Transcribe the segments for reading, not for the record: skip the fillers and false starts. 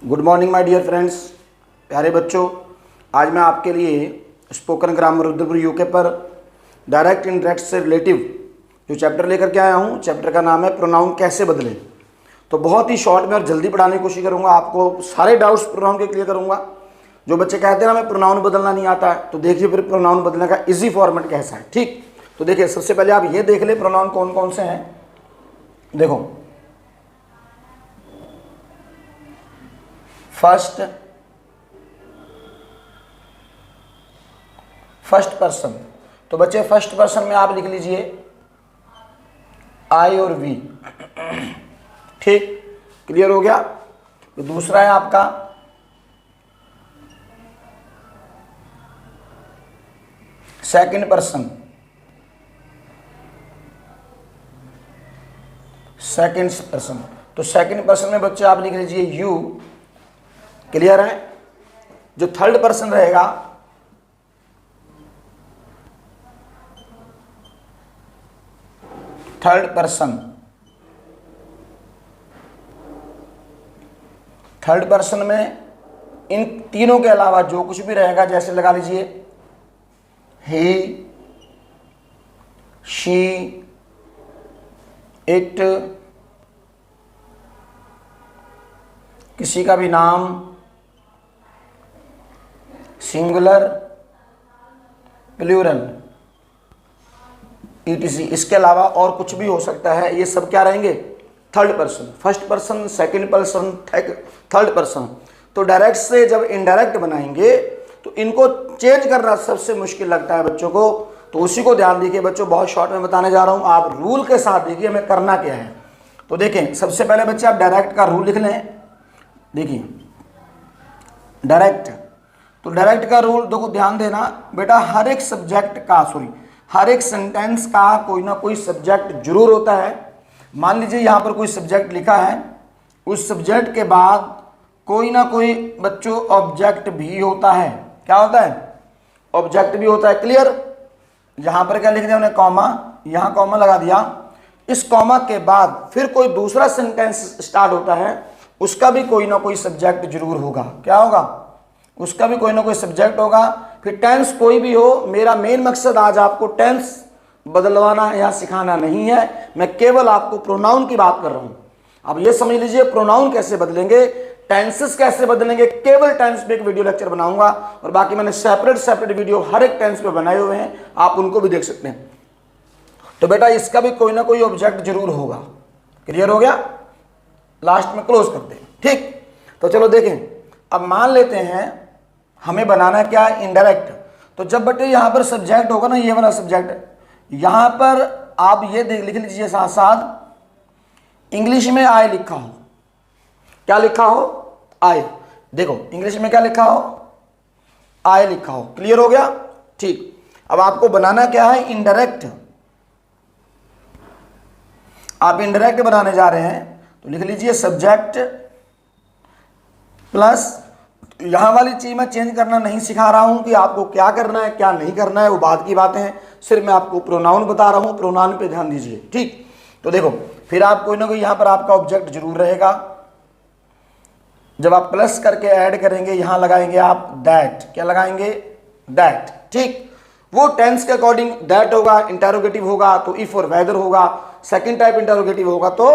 Good morning my dear friends, प्यारे बच्चों। आज मैं आपके लिए स्पोकन ग्रामर रुद्रपुर यूके पर डायरेक्ट इंडायरेक्ट से रिलेटिव जो चैप्टर लेकर के आया हूँ। चैप्टर का नाम है प्रोनाउन कैसे बदलें। तो बहुत ही शॉर्ट में और जल्दी पढ़ाने की कोशिश करूँगा, आपको सारे डाउट्स प्रोनाउन के क्लियर करूँगा। जो बच्चे कहते हैं ना हमें प्रोनाउन बदलना नहीं आता है, तो देखिए फिर प्रोनाउन बदलने का ईजी फॉर्मेट कैसा है। ठीक, तो देखिए सबसे पहले आप ये देख ले प्रोनाउन कौन कौन से हैं। देखो, फर्स्ट पर्सन। तो बच्चे फर्स्ट पर्सन में आप लिख लीजिए आई और वी। ठीक, क्लियर हो गया। तो दूसरा है आपका सेकंड पर्सन। तो सेकंड पर्सन में बच्चे आप लिख लीजिए यू। क्लियर है। जो थर्ड पर्सन रहेगा थर्ड पर्सन में इन तीनों के अलावा जो कुछ भी रहेगा, जैसे लगा लीजिए ही, शी, इट, किसी का भी नाम, सिंगुलर, प्लूरल, ईटीसी, इसके अलावा और कुछ भी हो सकता है। ये सब क्या रहेंगे? Third person. First person, second person, third person. तो डायरेक्ट से जब इनडायरेक्ट बनाएंगे तो इनको चेंज करना सबसे मुश्किल लगता है बच्चों को। तो उसी को ध्यान दीजिए बच्चों, बहुत शॉर्ट में बताने जा रहा हूँ। आप रूल के साथ देखिए हमें करना क्या है। तो देखें, सबसे पहले बच्चे आप डायरेक्ट का रूल लिख लें। देखिए डायरेक्ट, तो डायरेक्ट का रूल देखो, ध्यान देना बेटा, हर एक हर एक सेंटेंस का कोई ना कोई सब्जेक्ट जरूर होता है। मान लीजिए यहाँ पर कोई सब्जेक्ट लिखा है, उस सब्जेक्ट के बाद कोई ना कोई बच्चों ऑब्जेक्ट भी होता है। क्या होता है? ऑब्जेक्ट भी होता है। क्लियर। यहाँ पर क्या लिख दिया उन्हें? कॉमा। यहाँ कॉमा लगा दिया। इस कॉमा के बाद फिर कोई दूसरा सेंटेंस स्टार्ट होता है, उसका भी कोई ना कोई सब्जेक्ट जरूर होगा। क्या होगा? उसका भी कोई ना कोई सब्जेक्ट होगा। फिर टेंस कोई भी हो, मेरा मेन मकसद आज आपको टेंस बदलवाना या सिखाना नहीं है, मैं केवल आपको प्रोनाउन की बात कर रहा हूं। अब ये समझ लीजिए प्रोनाउन कैसे बदलेंगे, टेंसेस कैसे बदलेंगे। केवल टेंस पे एक वीडियो लेक्चर बनाऊंगा, और बाकी मैंने सेपरेट वीडियो हर एक टेंस पे बनाए हुए हैं, आप उनको भी देख सकते हैं। तो बेटा इसका भी कोई ना कोई ऑब्जेक्ट जरूर होगा। क्लियर हो गया? लास्ट में क्लोज करते हैं। ठीक, तो चलो देखें। अब मान लेते हैं हमें बनाना क्या है? इनडायरेक्ट। तो जब बेटे यहां पर सब्जेक्ट होगा ना, ये वाला सब्जेक्ट, यहां पर आप ये लिख लीजिए साथ साथ इंग्लिश में आई लिखा हो। क्या लिखा हो? आई। देखो इंग्लिश में क्या लिखा हो? आई लिखा हो। क्लियर हो गया? ठीक, अब आपको बनाना क्या है? इनडायरेक्ट। आप इनडायरेक्ट बनाने जा रहे हैं, तो लिख लीजिए सब्जेक्ट प्लस, यहां वाली चीज मैं चेंज करना नहीं सिखा रहा हूं कि आपको क्या करना है क्या नहीं करना है, वो बात की बातें हैं। सिर्फ मैं आपको प्रोनाउन बता रहा हूं, प्रोनाउन पे ध्यान दीजिए। ठीक, तो देखो फिर आप कोई ना कोई यहां पर आपका ऑब्जेक्ट जरूर रहेगा। जब आप प्लस करके ऐड करेंगे, यहां लगाएंगे आप दैट। क्या लगाएंगे? दैट। ठीक, वो टेंस के अकॉर्डिंग दैट होगा, इंटरोगेटिव होगा तो इफ और वेदर होगा, सेकंड टाइप इंटरोगेटिव होगा तो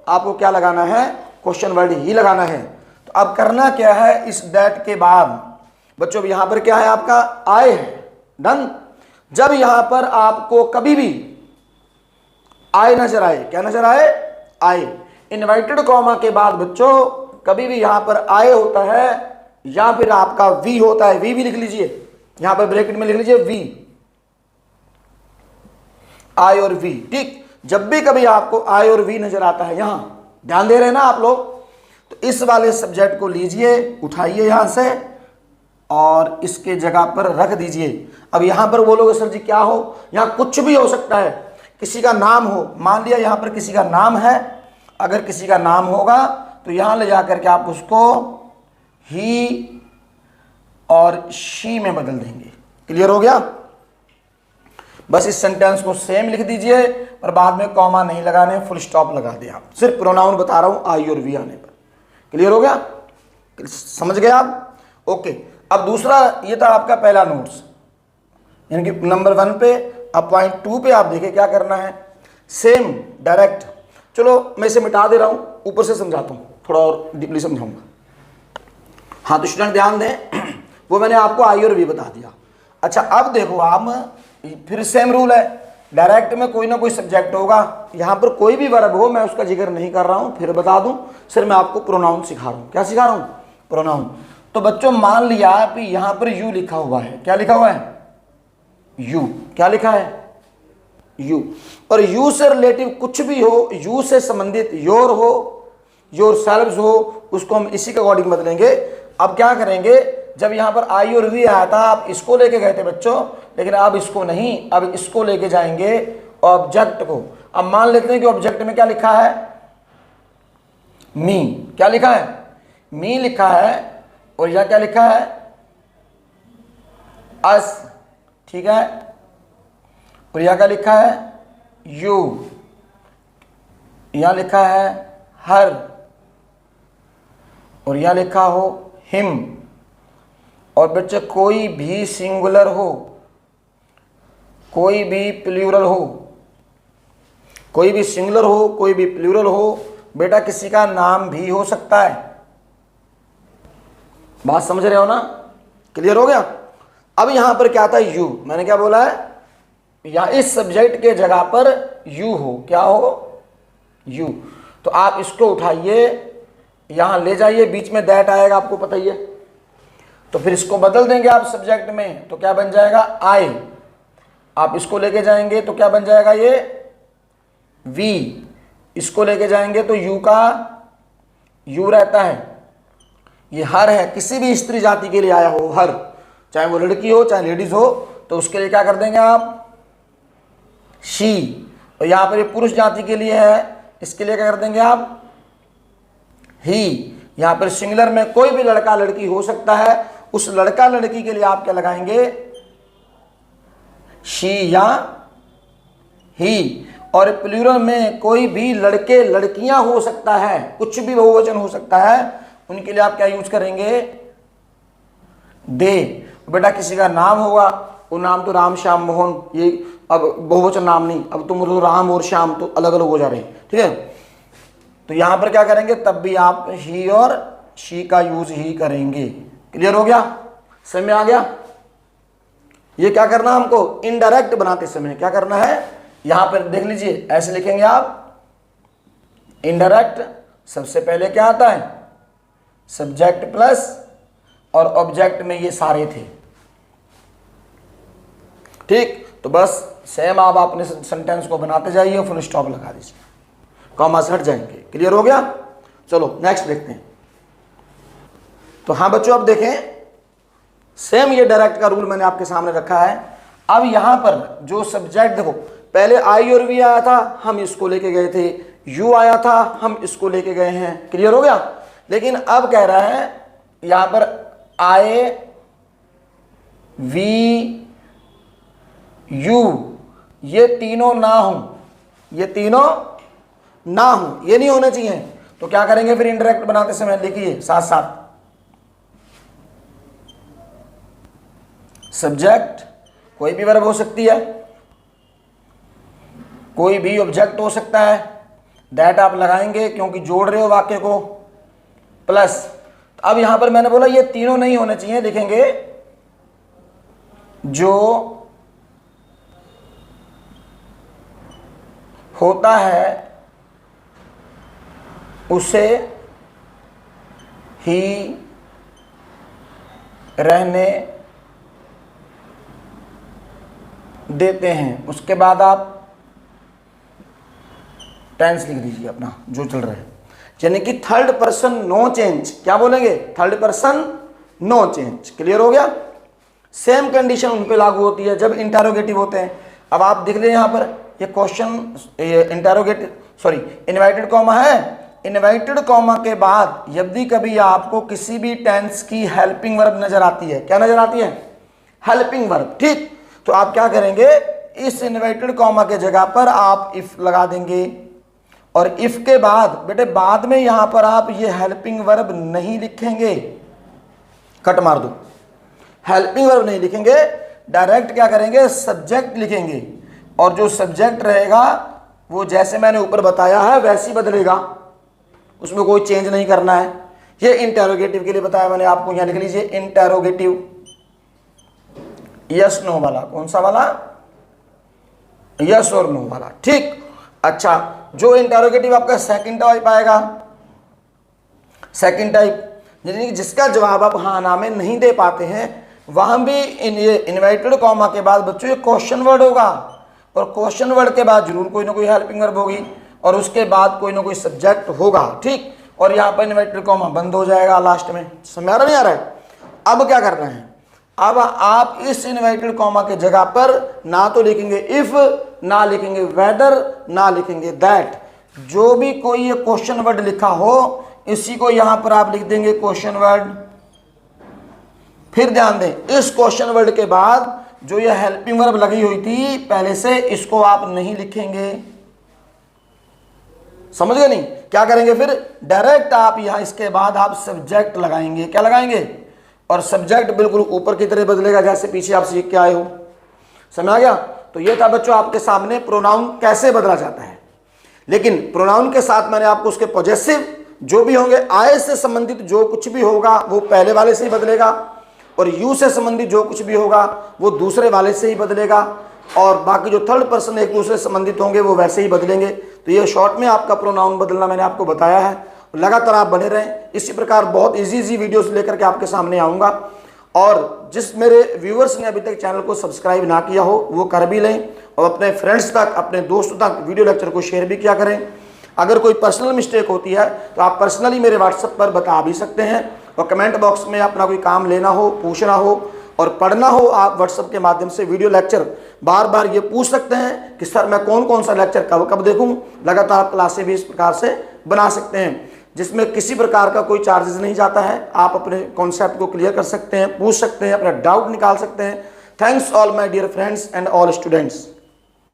आपको क्या लगाना है? क्वेश्चन वर्ड ही लगाना है। तो अब करना क्या है? इस दैट के बाद बच्चों यहां पर क्या है? आपका आई है। डन। जब यहां पर आपको कभी भी आई नजर आए, क्या नजर आए? आई। इन्वर्टेड कॉमा के बाद बच्चों कभी भी यहां पर आई होता है या फिर आपका वी होता है, वी भी लिख लीजिए, यहां पर ब्रैकेट में लिख लीजिए वी, आई और वी। ठीक, जब भी कभी आपको आई और वी नजर आता है, यहां ध्यान दे रहे हैं ना आप लोग, तो इस वाले सब्जेक्ट को लीजिए, उठाइए यहां से और इसके जगह पर रख दीजिए। अब यहां पर बोलोगे सर जी क्या हो? यहां कुछ भी हो सकता है, किसी का नाम हो। मान लिया यहां पर किसी का नाम है, अगर किसी का नाम होगा तो यहां ले जाकर के आप उसको ही और शी में बदल देंगे। क्लियर हो गया? बस इस सेंटेंस को सेम लिख दीजिए और बाद में कॉमा नहीं लगाने, फुल स्टॉप लगा दिया। सिर्फ प्रोनाउन बता रहा हूं आई और वी आने पर। क्लियर हो गया? समझ गए आप? ओके, अब दूसरा ये था आपका पहला नोट्स, यानी कि नंबर 1 पे। अब पॉइंट 2 पे आप देखिए क्या करना है, सेम डायरेक्ट। चलो मैं इसे मिटा दे रहा हूँ, ऊपर से समझाता हूँ, थोड़ा और डीपली समझाऊंगा। हाँ तो स्टूडेंट ध्यान दें, वो मैंने आपको आई और वी बता दिया। अच्छा अब देखो आप, फिर सेम रूल है, डायरेक्ट में कोई ना कोई सब्जेक्ट होगा, यहाँ पर कोई भी वर्ब हो, मैं उसका जिक्र नहीं कर रहा हूँ, फिर बता दूँ, सिर्फ मैं आपको प्रोनाउन सिखा रहा हूँ। क्या सिखा रहा हूँ? प्रोनाउन। तो बच्चों मान लिया कि यहाँ पर यू लिखा हुआ है, क्या लिखा हुआ है? यू। क्या लिखा है? यू। और यू से रिलेटिव कुछ भी हो, यू से संबंधित योर हो, योर सेल्व्स हो, उसको हम इसी के अकॉर्डिंग बदलेंगे। अब क्या करेंगे, जब यहाँ पर आई और वी आया था, आप इसको लेके गए थे बच्चों, लेकिन अब इसको नहीं, अब इसको लेके जाएंगे ऑब्जेक्ट को। अब मान लेते हैं कि ऑब्जेक्ट में क्या लिखा है? मी। क्या लिखा है? मी लिखा है। और यह क्या लिखा है? अस। ठीक है। और यह क्या लिखा है? यू। यह लिखा है हर। और यह लिखा हो हिम। और बच्चे कोई भी सिंगुलर हो, कोई भी प्लूरल हो, कोई भी सिंगुलर हो, कोई भी प्लूरल हो, बेटा किसी का नाम भी हो सकता है। बात समझ रहे हो ना? क्लियर हो गया? अब यहां पर क्या था? यू। मैंने क्या बोला है? या इस सब्जेक्ट के जगह पर यू हो। क्या हो? यू। तो आप इसको उठाइए, यहां ले जाइए, बीच में दैट आएगा, आपको पता ही है। तो फिर इसको बदल देंगे आप सब्जेक्ट में, तो क्या बन जाएगा? आई। आप इसको लेके जाएंगे तो क्या बन जाएगा? ये वी। इसको लेके जाएंगे तो यू का यू रहता है। ये हर है, किसी भी स्त्री जाति के लिए आया हो, हर, चाहे वो लड़की हो चाहे लेडीज हो, तो उसके लिए क्या कर देंगे आप? शी। और यहां पर ये पुरुष जाति के लिए है, इसके लिए क्या कर देंगे आप? ही। यहां पर सिंगुलर में कोई भी लड़का लड़की हो सकता है, उस लड़का लड़की के लिए आप क्या लगाएंगे? शी या ही। और प्लूरल में कोई भी लड़के लड़कियां हो सकता है, कुछ भी बहुवचन हो सकता है, उनके लिए आप क्या यूज करेंगे? दे। बेटा किसी का नाम होगा, वो नाम तो राम श्याम मोहन, ये अब बहुवचन नाम नहीं, अब तुम तो राम और श्याम तो अलग अलग हो जा रहे हैं। ठीक है, तो यहां पर क्या करेंगे? तब भी आप ही और शी का यूज ही करेंगे। क्लियर हो गया? समझ में आ गया? ये क्या करना हमको? इनडायरेक्ट बनाते समय क्या करना है? यहां पर देख लीजिए, ऐसे लिखेंगे आप इनडायरेक्ट। सबसे पहले क्या आता है? सब्जेक्ट प्लस और ऑब्जेक्ट में ये सारे थे। ठीक, तो बस सेम आप अपने सेंटेंस को बनाते जाइए और फुल स्टॉप लगा दीजिए, कॉमा से हट जाएंगे। क्लियर हो गया? चलो नेक्स्ट देखते हैं। तो हाँ बच्चों, अब देखें, सेम ये डायरेक्ट का रूल मैंने आपके सामने रखा है। अब यहां पर जो सब्जेक्ट देखो, पहले आई और वी आया था, हम इसको लेके गए थे, यू आया था, हम इसको लेके गए हैं। क्लियर हो गया? लेकिन अब कह रहा है यहां पर आई, वी, यू, ये तीनों ना हो, ये तीनों ना हो, ये नहीं होने चाहिए। तो क्या करेंगे फिर इनडायरेक्ट बनाते समय? लिखिए साथ साथ, सब्जेक्ट कोई भी वर्ब हो सकती है, कोई भी ऑब्जेक्ट हो सकता है, दैट आप लगाएंगे क्योंकि जोड़ रहे हो वाक्य को, प्लस अब यहां पर मैंने बोला ये तीनों नहीं होने चाहिए, लिखेंगे जो होता है उसे ही रहने देते हैं। उसके बाद आप टेंस लिख दीजिए अपना जो चल रहा है, यानी कि थर्ड पर्सन नो चेंज। क्या बोलेंगे? Third person no change. Clear हो गया? सेम कंडीशन उन पे लागू होती है जब इंटरोगेटिव होते हैं। अब आप देख लें यहां पर ये question, interrogative sorry invited comma है, इनवाइटेड कॉमा के बाद यदि कभी आपको किसी भी टेंस की हेल्पिंग वर्ब नजर आती है, क्या नजर आती है? Helping verb. ठीक, तो आप क्या करेंगे? इस इनवाइटेड कॉमा के जगह पर आप इफ लगा देंगे और इफ के बाद बेटे बाद में यहां पर आप ये हेल्पिंग वर्ब नहीं लिखेंगे, कट मार दो, हेल्पिंग वर्ब नहीं लिखेंगे, डायरेक्ट क्या करेंगे, सब्जेक्ट लिखेंगे। और जो सब्जेक्ट रहेगा वो जैसे मैंने ऊपर बताया है वैसे ही बदलेगा, उसमें कोई चेंज नहीं करना है। ये इंटेरोगेटिव के लिए बताया मैंने आपको, यहां लिख लीजिए इंटेरोगेटिव, यस नो वाला। कौन सा वाला, यस और नो वाला, ठीक। अच्छा, जो इंटेरोगेटिव आपका सेकंड टाइप आएगा, सेकंड टाइप यानी जिसका जवाब आप हाँ ना में नहीं दे पाते हैं, वहां भी ये इन्वर्टेड कॉमा के बाद बच्चों ये क्वेश्चन वर्ड होगा, और क्वेश्चन वर्ड के बाद जरूर कोई ना कोई हेल्पिंग वर्ब होगी, और उसके बाद कोई ना कोई सब्जेक्ट होगा, ठीक। और यहाँ पर इन्वर्टेड कॉमा बंद हो जाएगा लास्ट में। समझ आ रहा नहीं आ रहा है? अब क्या करना है, अब आप इस इन्वर्टेड कॉमा के जगह पर ना तो लिखेंगे इफ, ना लिखेंगे वेदर, ना लिखेंगे दैट, जो भी कोई ये क्वेश्चन वर्ड लिखा हो इसी को यहां पर आप लिख देंगे क्वेश्चन वर्ड। फिर ध्यान दें, इस क्वेश्चन वर्ड के बाद जो ये हेल्पिंग वर्ब लगी हुई थी पहले से, इसको आप नहीं लिखेंगे। समझ गए नहीं? क्या करेंगे फिर, डायरेक्ट आप यहां इसके बाद आप सब्जेक्ट लगाएंगे। क्या लगाएंगे, और सब्जेक्ट बिल्कुल ऊपर की तरह बदलेगा जैसे पीछे आप सीख के आए हो। समझ आ गया? तो ये था बच्चों आपके सामने प्रोनाउन कैसे बदला जाता है। लेकिन प्रोनाउन के साथ मैंने आपको उसके पॉजेसिव जो भी होंगे, आय से संबंधित जो कुछ भी होगा वो पहले वाले से ही बदलेगा, और यू से संबंधित जो कुछ भी होगा वो दूसरे वाले से ही बदलेगा, और बाकी जो थर्ड पर्सन एक दूसरे से संबंधित होंगे वो वैसे ही बदलेंगे। तो ये शॉर्ट में आपका प्रोनाउन बदलना मैंने आपको बताया है। लगातार आप बने रहें, इसी प्रकार बहुत इजी वीडियोस लेकर के आपके सामने आऊँगा। और जिस मेरे व्यूअर्स ने अभी तक चैनल को सब्सक्राइब ना किया हो वो कर भी लें, और अपने फ्रेंड्स तक, अपने दोस्तों तक वीडियो लेक्चर को शेयर भी किया करें। अगर कोई पर्सनल मिस्टेक होती है तो आप पर्सनली मेरे व्हाट्सएप पर बता भी सकते हैं, और कमेंट बॉक्स में अपना कोई काम लेना हो, पूछना हो और पढ़ना हो, आप व्हाट्सएप के माध्यम से वीडियो लेक्चर बार बार ये पूछ सकते हैं कि सर मैं कौन कौन सा लेक्चर कब कब देखूं। लगातार आप क्लासें भी इस प्रकार से बना सकते हैं, जिसमें किसी प्रकार का कोई चार्जेस नहीं जाता है। आप अपने कॉन्सेप्ट को क्लियर कर सकते हैं, पूछ सकते हैं, अपना डाउट निकाल सकते हैं। Thanks all my dear friends and all students.